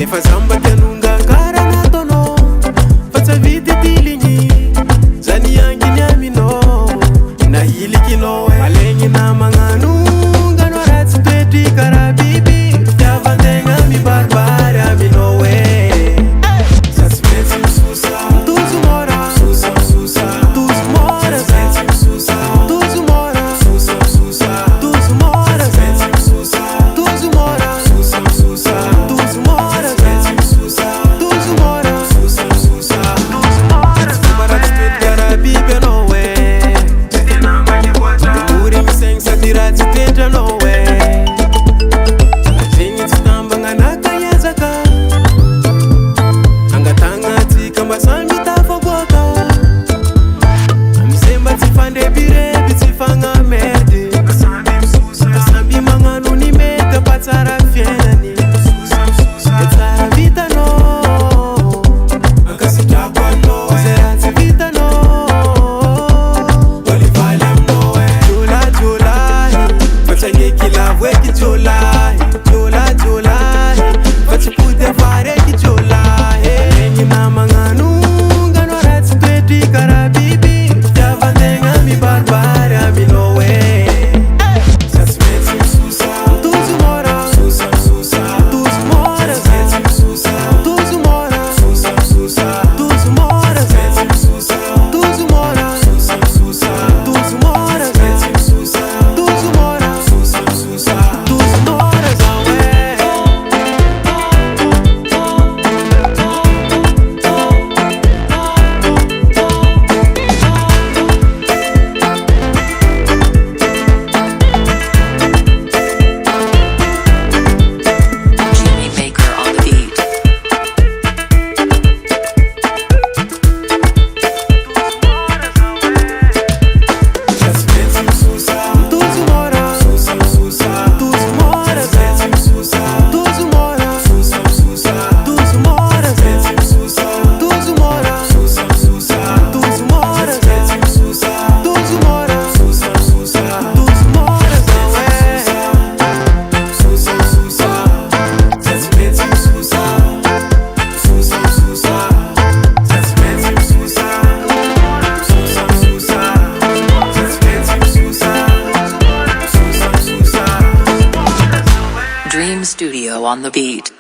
Nefa zamba tianonga karana tono Fatsa vity tiligny Zany anginy aminao Nahilikinao Malegny na magnanonga No ratsy toetry kara biby Fitiavan-tegna mibaribary aminao Zatsy maintsy misosa Tozo mora Misosa misosa Tozo mora Zatsy misosa Tozo mora Misosa misosa Tozo mora Zatsy misosa Tozo mora Misosa misosa Tozo mora Zatsy misosa Tozo mora Misosa misosa Tozo mora Fomba ratsy toetry kara biby anao Uri misegny sady ratsy tendry anao Zegny tsy tambagna nakaiezaka Angatagnatsika mba samby tafaboaka Amizay mba tsy fandrebireby tsy fagnamerdy Samby magnano ny mety mba tsara fiainany E tsara vitanao Ankasitrako anao Zay ratsy vitanao Valivaly aminao Jolajolahy Fa tsy agneky lavo eky jolahy Jolajolahy Fa tsy pody avary eky jolahy Egny na magnanonga No ratsy toetry kara biby Fitiavan-tegna mibaribary aminao Zatsy maintsy misosa Tozo mora Misosa misosa Tozo mora Zatsy misosa Tozo mora Misosa misosa Tozo mora Zatsy misosa Tozo mora Misosa misosa Tozo mora Zatsy misosa Tozo mora Misosa misosa Tozo mora Jimmy Baker on the beat. Zatsy maintsy misosa Tozo mora Misosa misosa Tozo mora Zatsy misosa Tozo mora Misosa misosa Tozo mora Zatsy misosa Tozo mora Misosa misosa Tozo mora Zatsy misosa Tozo mora Misosa misosa Tozo mora Misosa misosa Zatsy maintsy misosa Misosa misosa Zatsy maintsy misosa Misosa misosa Zatsy maintsy misosa Misosa misosa Dream Studio on the beat.